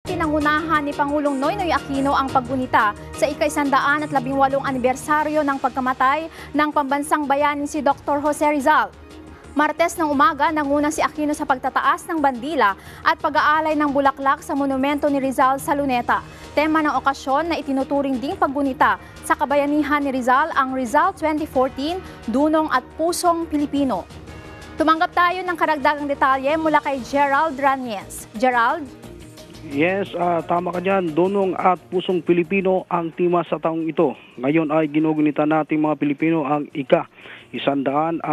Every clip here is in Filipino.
Pinangunahan ni Pangulong Noynoy Aquino ang paggunita sa ika-118 anibersaryo ng pagkamatay ng pambansang bayani si Dr. Jose Rizal. Martes ng umaga, nanguna si Aquino sa pagtataas ng bandila at pag-aalay ng bulaklak sa monumento ni Rizal sa Luneta. Tema ng okasyon na itinuturing ding paggunita sa kabayanihan ni Rizal ang Rizal 2014, Dunong at Pusong Pilipino. Tumanggap tayo ng karagdagang detalye mula kay Gerald Raniez. Gerald? Yes, tama ka dyan. Dunong at Pusong Pilipino ang tema sa taong ito. Ngayon ay ginugunita nating mga Pilipino ang ika-180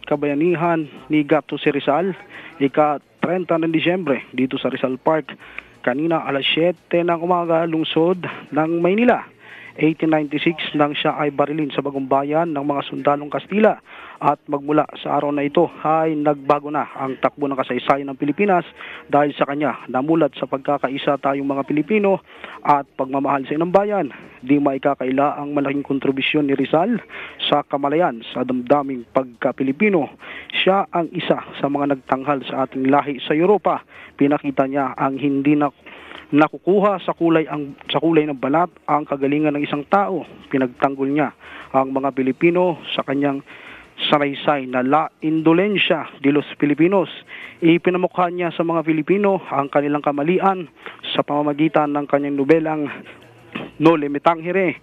kabayanihan ni Gato si Rizal, ika-30 ng Disyembre dito sa Rizal Park. Kanina alas 7 ng umaga, lungsod ng Maynila. 1896 nang siya ay barilin sa Bagong Bayan ng mga sundalong Kastila at magmula sa araw na ito ay nagbago na ang takbo ng kasaysayan ng Pilipinas dahil sa kanya namulat sa pagkakaisa tayong mga Pilipino at pagmamahal sa inang bayan. Di maikakaila ang malaking kontribusyon ni Rizal sa kamalayan sa damdaming pagka-Pilipino. Siya ang isa sa mga nagtanghal sa ating lahi sa Europa. Pinakita niya ang hindi nakukuha sa kulay ng balat ang kagalingan ng isang tao. Pinagtanggol niya ang mga Pilipino sa kanyang saraysay na La Indolencia de los Filipinos. Ipinamukha niya sa mga Pilipino ang kanilang kamalian sa pamamagitan ng kanyang nobelang Noli Me Tangere.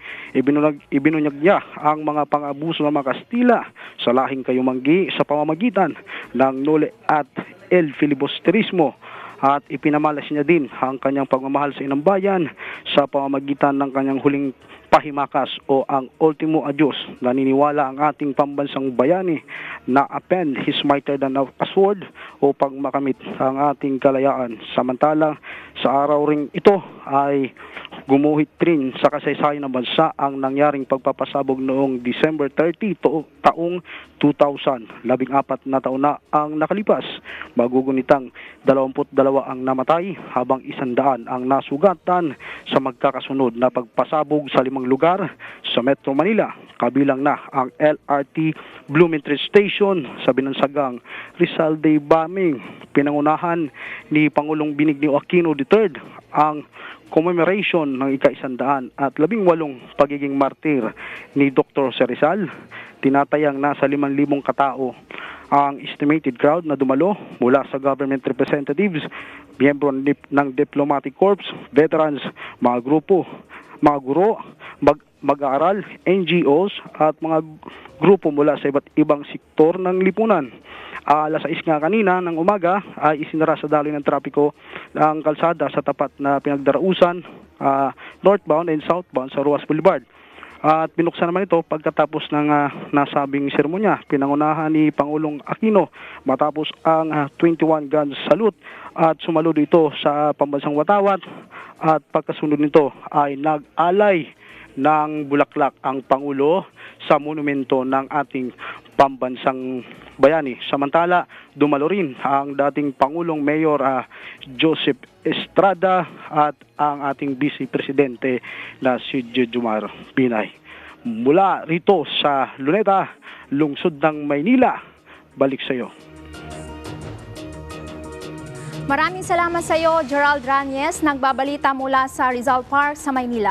Ibinunyag niya ang mga pang-abuso ng mga Kastila sa lahing kayumanggi sa pamamagitan ng Noli at El Filibusterismo. At ipinamalas niya din ang kanyang pagmamahal sa inang bayan sa pamamagitan ng kanyang huling pahimakas o ang ultimo adios. Naniniwala ang ating pambansang bayani na append his mightier than a sword upang makamit ang ating kalayaan. Samantala, sa araw ring ito ay gumuhit rin sa kasaysayan ng bansa ang nangyaring pagpapasabog noong December 30 taong 2000. 14 na taon na ang nakalipas. Magugunitang 22 ang namatay habang 100 ang nasugatan sa magkakasunod na pagpasabog sa 5 lugar sa Metro Manila. Kabilang na ang LRT Blumentritt Station sa binansagang Rizal Day bombing. Pinangunahan ni Pangulong Benigno Aquino III ang commemoration ng ika-118 pagiging martir ni Dr. Jose Rizal. Tinatayang nasa 5,000 katao ang estimated crowd na dumalo mula sa government representatives, miyembro ng diplomatic corps, veterans, mga grupo, mga guro, mag-aaral, NGOs at mga grupo mula sa iba't ibang sektor ng lipunan. Alas 6 nga kanina ng umaga ay isinara sa daloy ng trapiko ang kalsada sa tapat na pinagdarausan northbound and southbound sa Ruas Boulevard. At binuksan naman ito pagkatapos ng nasabing seremonya. Pinangunahan ni Pangulong Aquino matapos ang 21 guns salute at sumaludo ito sa pambansang watawat at pagkasunod nito ay nag-alay ng bulaklak ang Pangulo sa monumento ng ating pambansang bayani. Samantala, dumalo rin ang dating Pangulong Mayor Joseph Estrada at ang ating Vice Presidente na si Jejomar Binay. Mula rito sa Luneta, lungsod ng Maynila, balik sa iyo. Maraming salamat sa iyo, Gerald Raniez, nagbabalita mula sa Rizal Park sa Maynila.